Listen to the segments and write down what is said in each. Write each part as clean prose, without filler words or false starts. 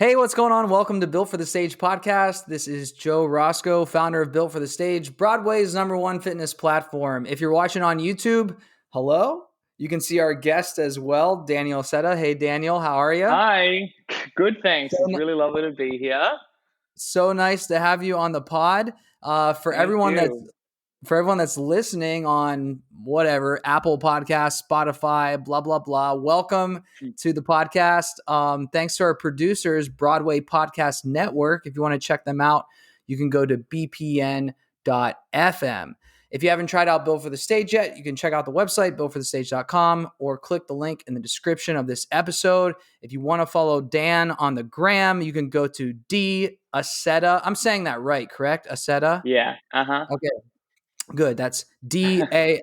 Hey, what's going on? Welcome to Built for the Stage podcast. This is Joe Roscoe, founder of Built for the Stage, Broadway's #1 fitness platform. If you're watching on YouTube, hello. You can see our guest as well, Daniel Assetta. Hey, Daniel, how are you? Hi, good, So, thanks. It's really lovely to be here. so nice to have you on the pod. For Thank everyone that's you. for everyone that's listening on whatever, Apple Podcasts, Spotify, blah, blah, blah, welcome to the podcast. Thanks to our producers, Broadway Podcast Network. If you want to check them out, you can go to bpn.fm. If you haven't tried out Built for the Stage yet, you can check out the website, builtforthestage.com, or click the link in the description of this episode. If you want to follow Dan on the gram, you can go to D Assetta. I'm saying that right, correct? Assetta? Yeah, uh-huh. Okay. Good. That's Dassetta.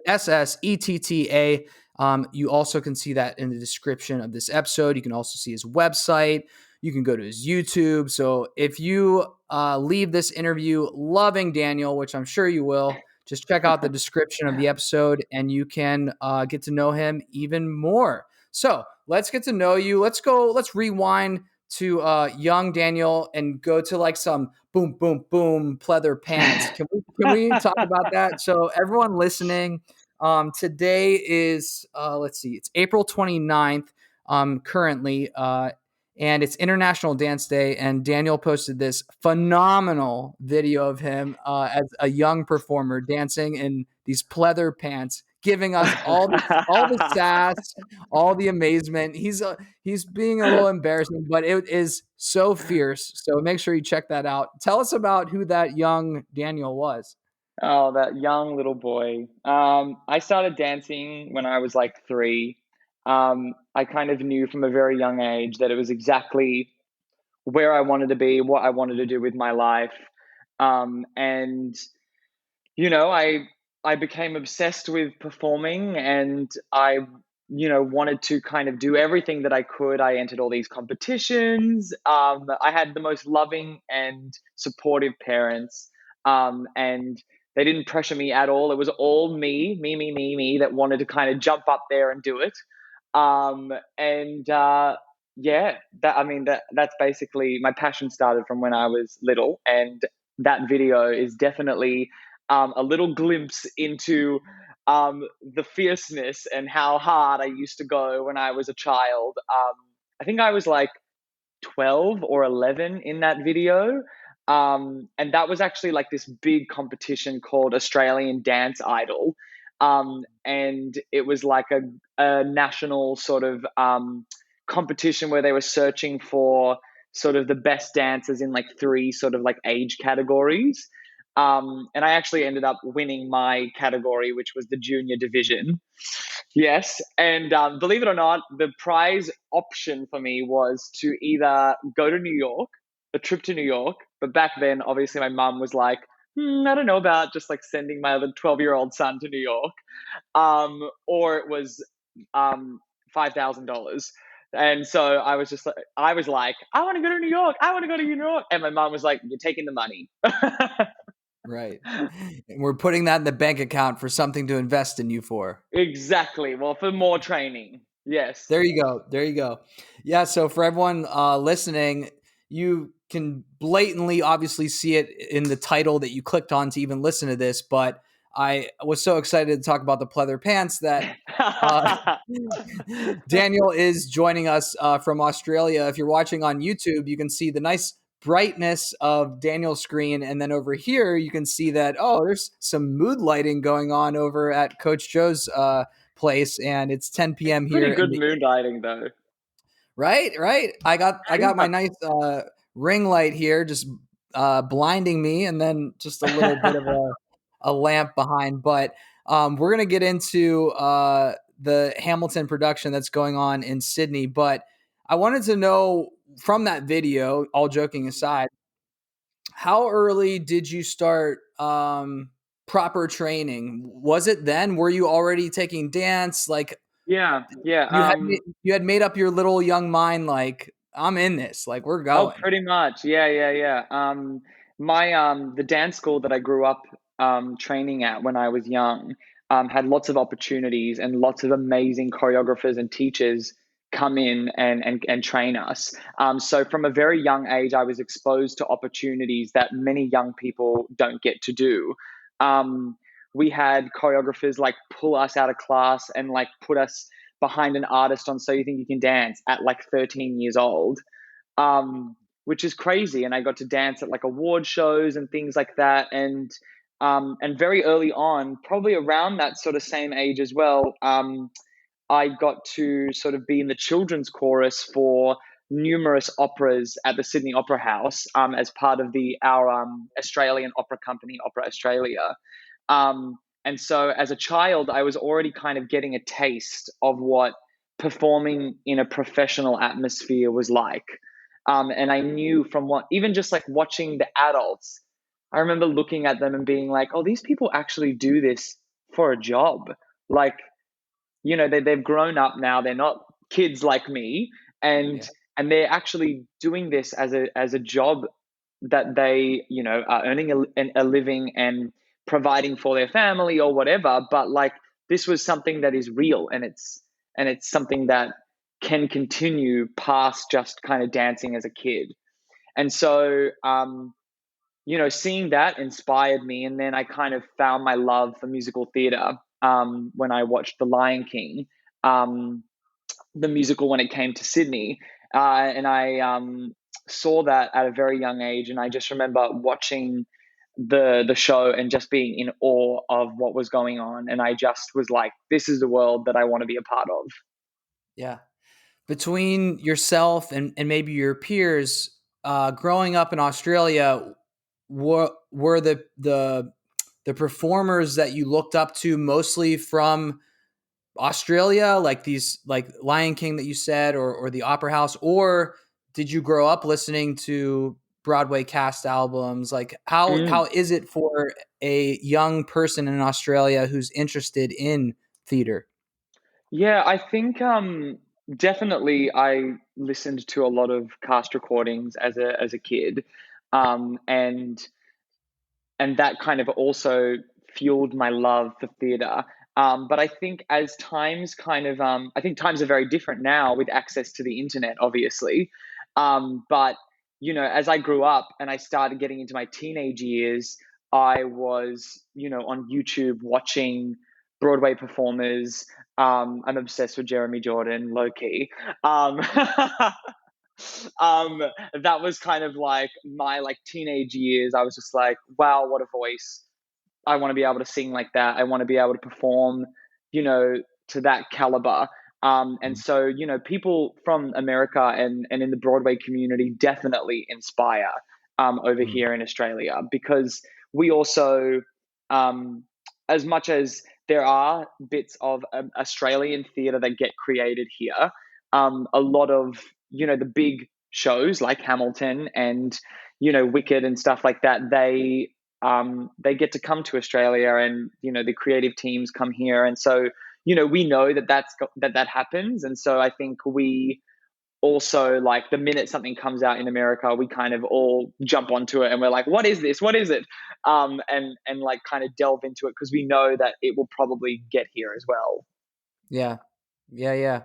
You also can see that in the description of this episode. You can also see his website. You can go to his YouTube. So if you leave this interview loving Daniel, which I'm sure you will, just check out the description of the episode and you can get to know him even more. So let's get to know you. Let's rewind to young Daniel and go to like some boom, boom, boom, pleather pants. Can we talk about that? So everyone listening, today is, let's see, it's April 29th currently, and it's International Dance Day, and Daniel posted this phenomenal video of him as a young performer dancing in these pleather pants, giving us all the sass, all the amazement. He's being a little embarrassing, but it is so fierce. So make sure you check that out. Tell us about who that young Daniel was. Oh, that young little boy. I started dancing when I was like 3. I kind of knew from a very young age that it was exactly where I wanted to be, what I wanted to do with my life. And I became obsessed with performing, and I wanted to kind of do everything that I could. I entered all these competitions. I had the most loving and supportive parents, and they didn't pressure me at all. It was all me that wanted to kind of jump up there and do it. And Yeah, that's basically my passion. Started from when I was little, and that video is definitely a little glimpse into the fierceness and how hard I used to go when I was a child. I think I was like 12 or 11 in that video. And that was actually like this big competition called Australian Dance Idol. And it was like a national sort of competition where they were searching for sort of the best dancers in like 3 sort of like age categories. And I actually ended up winning my category, which was the junior division. Yes. And believe it or not, the prize option for me was to either go to New York, a trip to New York. But back then, obviously, my mum was like, I don't know about just like sending my other 12-year-old son to New York. Or it was $5,000. And so I was like, I want to go to New York. I want to go to New York. And my mom was like, you're taking the money. Right. And we're putting that in the bank account for something to invest in you for. Exactly. Well, for more training. Yes. There you go. There you go. Yeah. So for everyone listening, you can blatantly obviously see it in the title that you clicked on to even listen to this. But I was so excited to talk about the pleather pants that Daniel is joining us from Australia. If you're watching on YouTube, you can see the nice brightness of Daniel's screen. And then over here, you can see that, there's some mood lighting going on over at Coach Joe's place. And it's 10 p.m. here. Pretty good mood lighting, though. Right. I got my nice ring light here just blinding me, and then just a little bit of a lamp behind. But we're going to get into the Hamilton production that's going on in Sydney. But I wanted to know from that video, all joking aside, how early did you start proper training? Was it then? Were you already taking dance? Like, Yeah. you had made up your little young mind, like, I'm in this, like, we're Oh, going. pretty much. Yeah. The dance school that I grew up training at when I was young had lots of opportunities and lots of amazing choreographers and teachers come in and train us. So from a very young age, I was exposed to opportunities that many young people don't get to do. Um, we had choreographers like pull us out of class and like put us behind an artist on So You Think You Can Dance at like 13 years old, um, which is crazy. And I got to dance at like award shows and things like that. And very early on, probably around that sort of same age as well, I got to sort of be in the children's chorus for numerous operas at the Sydney Opera House, as part of our Australian opera company, Opera Australia. And so as a child, I was already kind of getting a taste of what performing in a professional atmosphere was like. And I knew from what, even just like watching the adults, I remember looking at them and being like, oh, these people actually do this for a job. Like, they've grown up now. They're not kids like me, and Yeah. and they're actually doing this as a job that they are earning a living and providing for their family or whatever. But like, this was something that is real, and it's something that can continue past just kind of dancing as a kid. And so seeing that inspired me. And then I kind of found my love for musical theater when I watched The Lion King, um, the musical, when it came to Sydney. And I saw that at a very young age. And I just remember watching the show and just being in awe of what was going on. And I just was like, this is the world that I want to be a part of. Yeah. Between yourself and maybe your peers, growing up in Australia, were the performers that you looked up to mostly from Australia, like these, like Lion King that you said, or the Opera House, or did you grow up listening to Broadway cast albums? Like how Mm. is it for a young person in Australia who's interested in theater? Yeah, I think definitely I listened to a lot of cast recordings as a kid, and that kind of also fueled my love for theater. But I think as times I think times are very different now with access to the internet, obviously. But as I grew up and I started getting into my teenage years, I was on YouTube watching Broadway performers. I'm obsessed with Jeremy Jordan, low key. Um, um, that was kind of like my like teenage years. I was just like, wow, what a voice. I want to be able to sing like that. I want to be able to perform, you know, to that caliber. And so, people from America and in the Broadway community definitely inspire over Mm. here in Australia, because we also, um, as much as there are bits of Australian theatre that get created here, a lot of, the big shows like Hamilton and, Wicked and stuff like that, they get to come to Australia, and the creative teams come here, and so we know that happens, and so I think we also, like, the minute something comes out in America, we kind of all jump onto it and we're like, what is this? What is it? And like kind of delve into it because we know that it will probably get here as well. Yeah. Yeah, yeah.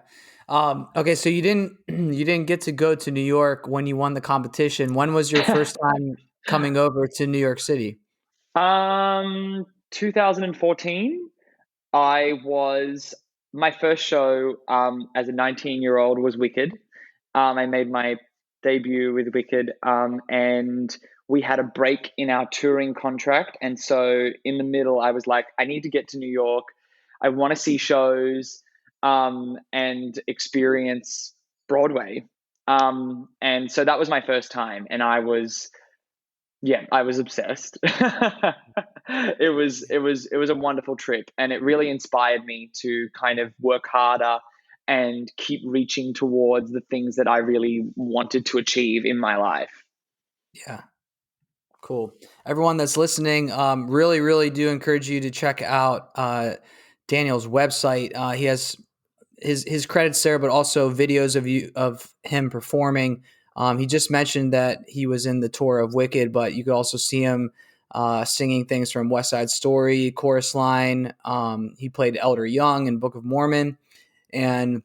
Okay, so you didn't you didn't get to go to New York when you won the competition. When was your first time coming over to New York City? 2014. I was My first show as a 19-year-old was Wicked. I made my debut with Wicked, and we had a break in our touring contract. And so in the middle, I was like, I need to get to New York. I want to see shows and experience Broadway. And so that was my first time, and I was obsessed. It was a wonderful trip, and it really inspired me to kind of work harder and keep reaching towards the things that I really wanted to achieve in my life. Yeah. Cool. Everyone that's listening, really, really do encourage you to check out Daniel's website. He has his credits there, but also videos of him performing. He just mentioned that he was in the tour of Wicked, but you could also see him singing things from West Side Story, Chorus Line. He played Elder Young in Book of Mormon, and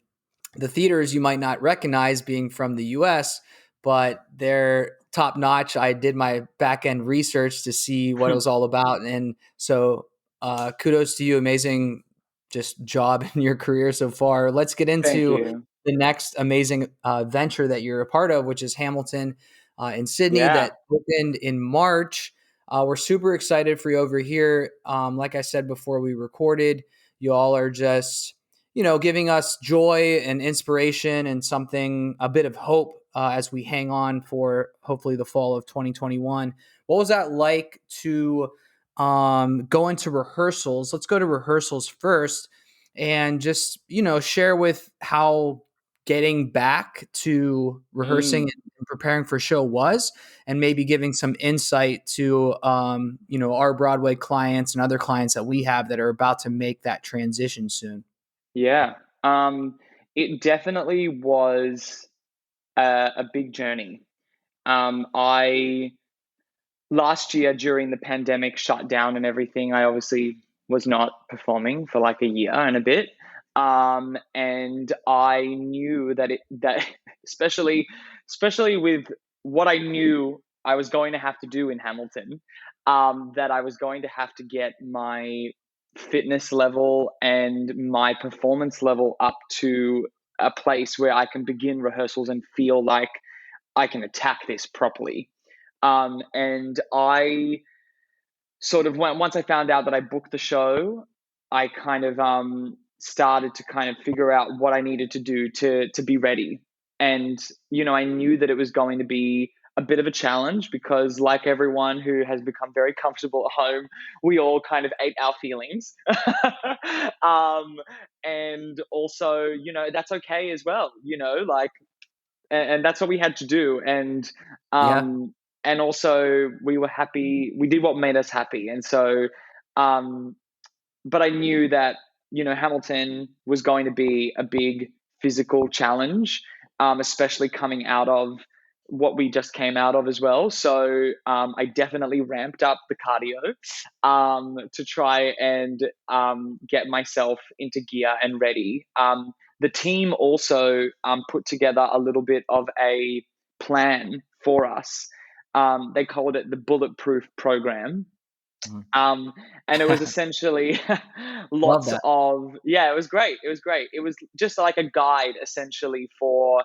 the theaters you might not recognize being from the US, but they're top notch. I did my back end research to see what it was all about. And so kudos to you. Amazing just job in your career so far. Let's get Thank into you. the next amazing venture that you're a part of, which is Hamilton in Sydney Yeah. that opened in March. We're super excited for you over here. Like I said before we recorded, you all are just giving us joy and inspiration and something, a bit of hope as we hang on for hopefully the fall of 2021. What was that like to go into rehearsals? Let's go to rehearsals first and just, share with how getting back to rehearsing Mm. and preparing for show was, and maybe giving some insight to, our Broadway clients and other clients that we have that are about to make that transition soon. Yeah. Um, it definitely was a big journey. I last year during the pandemic shutdown and everything, I obviously was not performing for like a year and a bit. And I knew that especially with what I knew I was going to have to do in Hamilton, that I was going to have to get my fitness level and my performance level up to a place where I can begin rehearsals and feel like I can attack this properly. And I sort of went, once I found out that I booked the show, I kind of started to kind of figure out what I needed to do to be ready. And I knew that it was going to be a bit of a challenge because, like everyone who has become very comfortable at home, we all kind of ate our feelings. um, and also, that's okay as well. Like and that's what we had to do. Yeah. Um and also we were happy, we did what made us happy. And so um but I knew that Hamilton was going to be a big physical challenge, especially coming out of what we just came out of as well. So I definitely ramped up the cardio to try and get myself into gear and ready. The team also put together a little bit of a plan for us. They called it the Bulletproof Program. Mhm. um, and it was essentially Love lots that. of, yeah, it was great. It was great. It was just like a guide essentially for,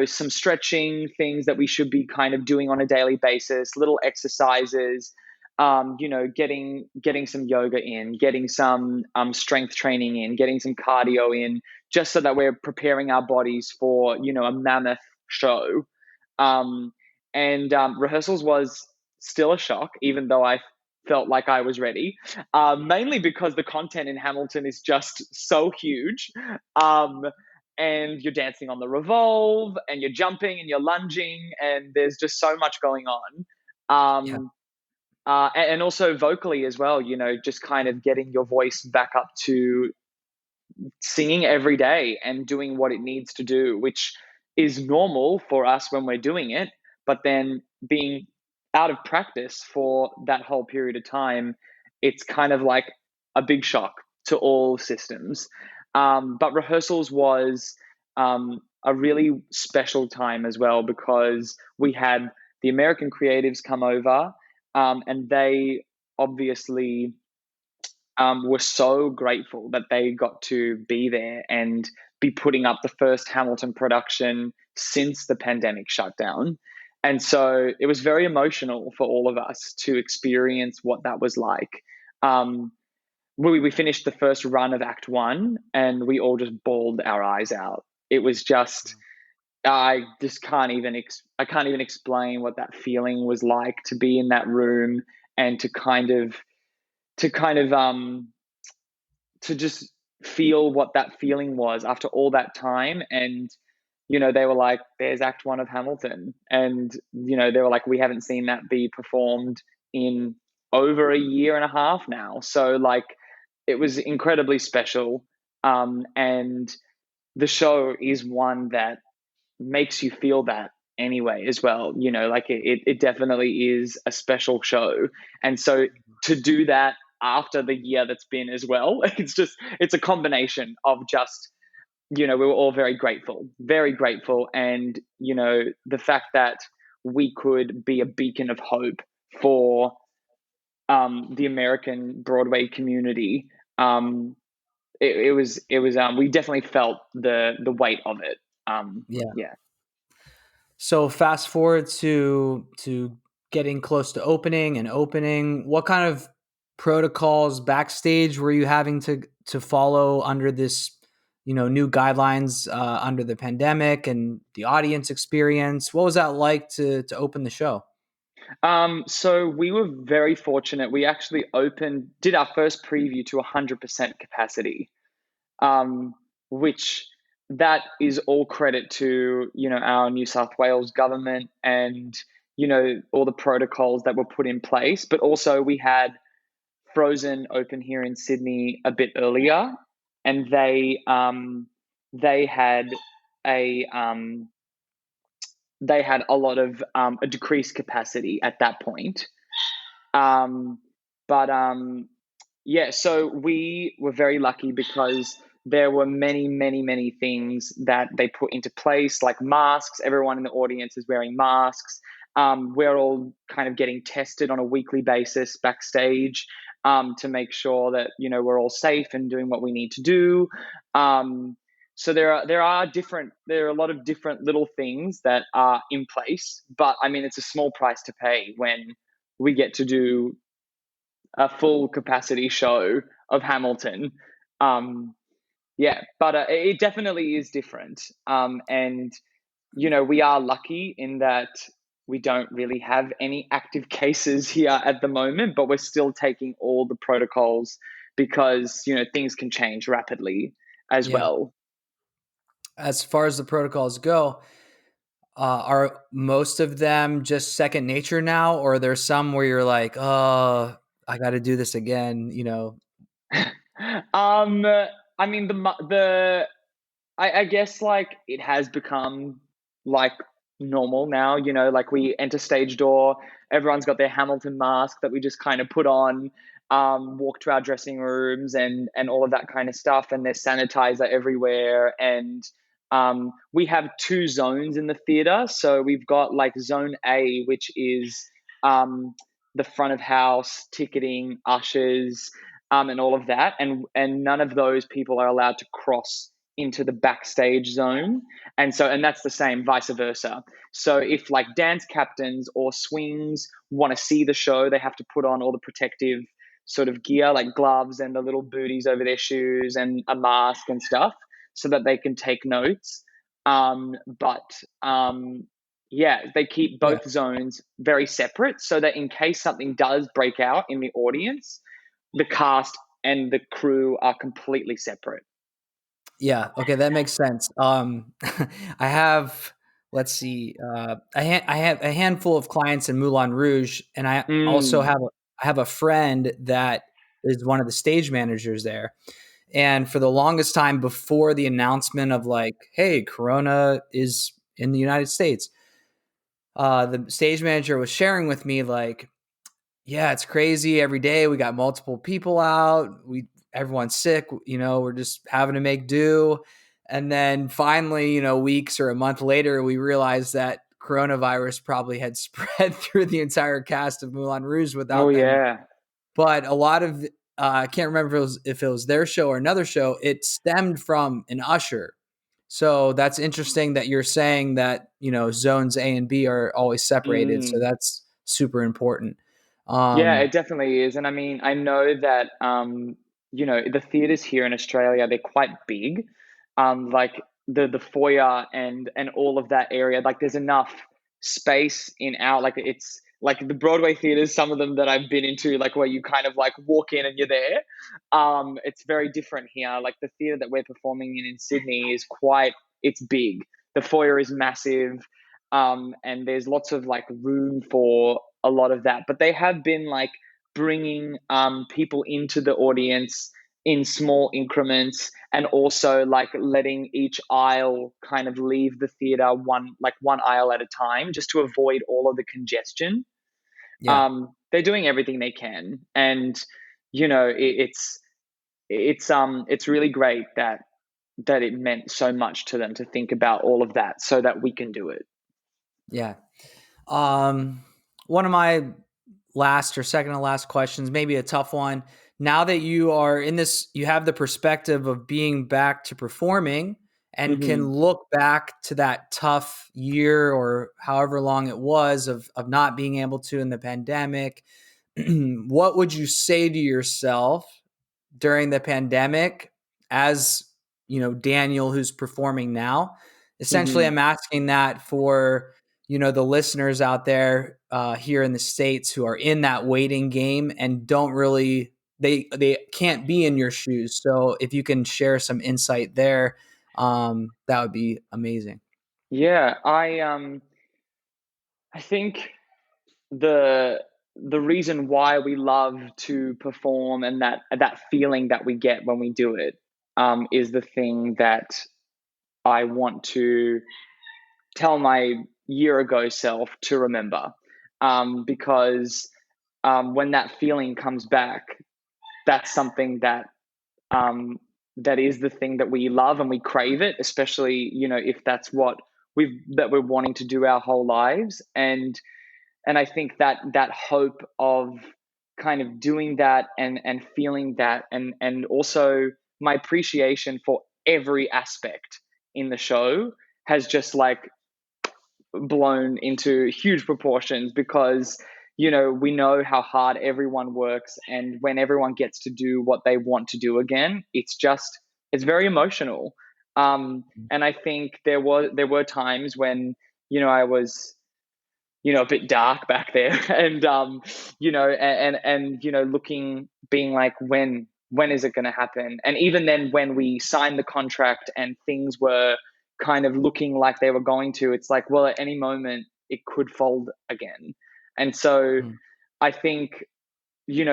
some stretching things that we should be kind of doing on a daily basis, little exercises, getting some yoga in, getting some strength training in, getting some cardio in, just so that we're preparing our bodies for, a mammoth show. Um, and rehearsals was still a shock, even though I felt like I was ready, mainly because the content in Hamilton is just so huge. Um, and you're dancing on the revolve, and you're jumping and you're lunging, and there's just so much going on. Yeah. And also vocally as well, just kind of getting your voice back up to singing every day and doing what it needs to do, which is normal for us when we're doing it. But then being out of practice for that whole period of time, it's kind of like a big shock to all systems. But rehearsals was a really special time as well because we had the American creatives come over, and they obviously were so grateful that they got to be there and be putting up the first Hamilton production since the pandemic shutdown. And so it was very emotional for all of us to experience what that was like. Um, we finished the first run of Act One and we all just bawled our eyes out. It was just, I just can't even I can't even explain what that feeling was like to be in that room and to kind of to just feel what that feeling was after all that time. And they were like, there's Act One of Hamilton. And they were like, we haven't seen that be performed in over a year and a half now. So like it was incredibly special. And the show is one that makes you feel that anyway as well. Like it definitely is a special show. And so to do that after the year that's been as well, it's a combination of just we were all very grateful. And, the fact that we could be a beacon of hope for the American Broadway community. We definitely felt the weight of it. Yeah. Yeah. So fast forward to getting close to opening. What kind of protocols backstage were you having to follow under this, new guidelines under the pandemic and the audience experience? What was that like to open the show? So we were very fortunate. We actually did our first preview to 100% capacity, um, which that is all credit to, our New South Wales government and, all the protocols that were put in place. But also we had Frozen open here in Sydney a bit earlier, and they had a a lot of a decreased capacity at that point. Um, but Yeah, so we were very lucky because there were many, many, many things that they put into place, like masks. Everyone in the audience is wearing masks. We're all kind of getting tested on a weekly basis backstage, to make sure that we're all safe and doing what we need to do. So there are a lot of different little things that are in place, but I mean it's a small price to pay when we get to do a full capacity show of Hamilton. Um, yeah, but it definitely is different. And we are lucky in that we don't really have any active cases here at the moment, but we're still taking all the protocols because things can change rapidly as Yeah. well. As far as the protocols go, are most of them just second nature now, or are there some where you're like, oh, I got to do this again? um, I mean the I guess like it has become like normal now, like we enter stage door, everyone's got their Hamilton mask that we just kind of put on, walk to our dressing rooms and all of that kind of stuff, and there's sanitizer everywhere. And we have two zones in the theater. So we've got like zone A, which is um, the front of house, ticketing, ushers, and all of that. And none of those people are allowed to cross into the backstage zone. And that's the same vice versa. So if like dance captains or swings want to see the show, they have to put on all the protective sort of gear, like gloves and the little booties over their shoes and a mask and stuff, so that they can take notes. But Yeah, they keep Yeah. both zones very separate so that in case something does break out in the audience, the cast and the crew are completely separate. Yeah. Okay, that makes sense. I have, let's see, I have a handful of clients in Moulin Rouge, and I also Mm. have a friend that is one of the stage managers there. And for the longest time before the announcement of like, hey, Corona is in the United States, the stage manager was sharing with me like, yeah, it's crazy. Every day we got multiple people out. Everyone's sick. We're just having to make do. And then finally, weeks or a month later, we realized that coronavirus probably had spread through the entire cast of Moulin Rouge Oh without them. yeah. But a lot of I can't remember if it was their show or another show. It stemmed from an usher. So that's interesting that you're saying that zones A and B are always separated. So Mm. that's super important. Yeah, Um, it definitely is. And I mean, I know that the theaters here in Australia, they're quite big. Like the foyer and all of that area, like there's enough space in our, like it's like the Broadway theaters, some of them that I've been into, like where you kind of like walk in and you're there. It's very different here. Like the theater that we're performing in Sydney is it's big. The foyer is massive. And there's lots of like room for a lot of that. But they have been like bringing people into the audience in small increments, and also like letting each aisle kind of leave the theater one aisle at a time, just to avoid all of the congestion. yeah. They're doing everything they can, and it's really great that that it meant so much to them to think about all of that so that we can do it. Yeah. One of my last or second to last questions, maybe a tough one. Now that you are in this, you have the perspective of being back to performing and Mm-hmm. can look back to that tough year or however long it was of not being able to in the pandemic. What would you say to yourself during the pandemic as, Daniel who's performing now? Essentially, Mm-hmm. I'm asking that for, the listeners out there here in the States who are in that waiting game and don't really, they can't be in your shoes. So if you can share some insight there, that would be amazing. Yeah, I think the the reason why we love to perform and that feeling that we get when we do it, is the thing that I want to tell my year ago self to remember, because when that feeling comes back, that's something um, that is the thing that we love and we crave it, especially if that's what we're wanting to do our whole lives. And I think that hope of kind of doing that and feeling that, and also my appreciation for every aspect in the show has just like blown into huge proportions, because we know how hard everyone works, and when everyone gets to do what they want to do again, it's very emotional. And I think there were times when I was a bit dark back there and looking, being like, when is it going to happen? And even then, when we signed the contract and things were kind of looking like they were going to, it's like, well, at any moment it could fold again. And so Mm. I think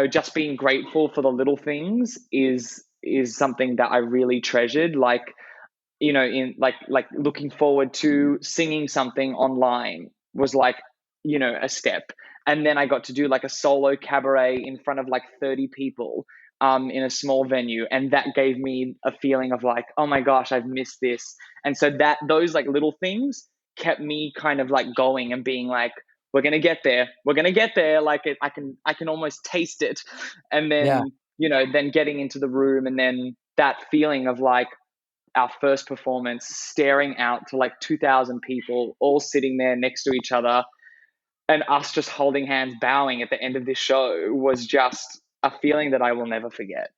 just being grateful for the little things is something that I really treasured. Like, in like looking forward to singing something online was like, a step. And then I got to do like a solo cabaret in front of like 30 people, in a small venue, and that gave me a feeling of like, oh my gosh, I've missed this. And so that those like little things kept me kind of like going and being like, we're gonna get there, like I can almost taste it. And Yeah. then then getting into the room, and then that feeling of like our first performance, staring out to like 2,000 people all sitting there next to each other, and us just holding hands, bowing at the end of this show, was just a feeling that I will never forget.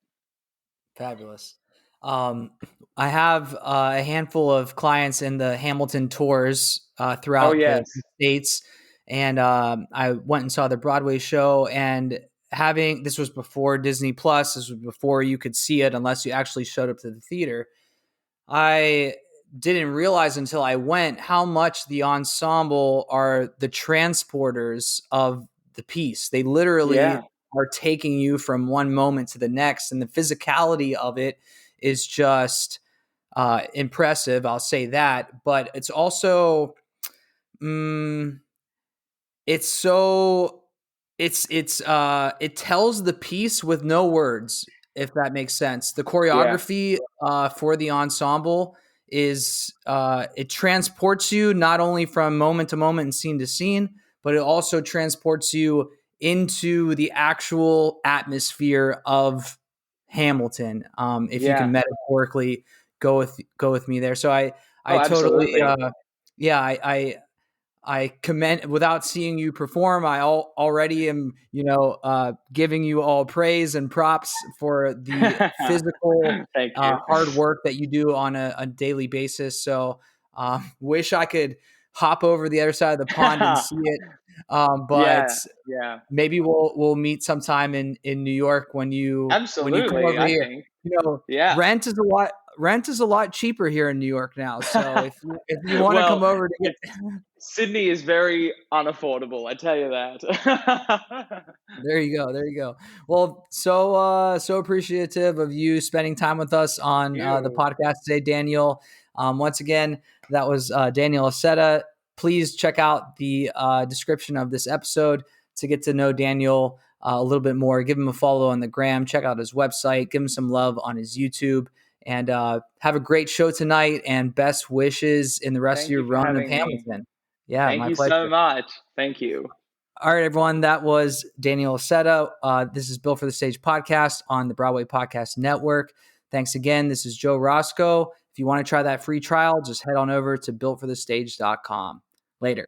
Fabulous. Um, I have a handful of clients in the Hamilton tours Oh, throughout the yes. states, and I went and saw the Broadway show. And this was before Disney Plus. This was before you could see it unless you actually showed up to the theater. I didn't realize until I went how much the ensemble are the transporters of the piece. They literally Yeah. are taking you from one moment to the next, and the physicality of it is just impressive. I'll say that, but it's also mm, it's so it tells the piece with no words, if that makes sense. The Yeah. choreography for the ensemble is it transports you not only from moment to moment and scene to scene, but it also transports you into the actual atmosphere of Hamilton. If you can Yeah. metaphorically go with me there. So I Oh, totally absolutely. yeah, I commend, without seeing you perform. I already am, giving you all praise and props for the physical, Thank you. hard work that you do on a daily basis. So, wish I could hop over the other side of the pond and see it. But Yeah. Yeah. maybe we'll meet sometime in New York when you come Absolutely, over I here. think. You know, Yeah. rent is a lot cheaper here in New York now. So if you want to come Well, over to get it's Sydney is very unaffordable, I tell you that. There you go. There you go. Well, so appreciative of you spending time with us on the You. podcast today, Daniel. Once again, that was Daniel Assetta. Please check out the description of this episode to get to know Daniel a little bit more. Give him a follow on the gram. Check out his website. Give him some love on his YouTube. And have a great show tonight, and best wishes in the rest of Thank your you for run of having me. Hamilton. Yeah, Thank my you so pleasure. much. Thank you. All right, everyone. That was Daniel Assetta. This is Built for the Stage podcast on the Broadway Podcast Network. Thanks again. This is Joe Roscoe. If you want to try that free trial, just head on over to builtforthestage.com. Later.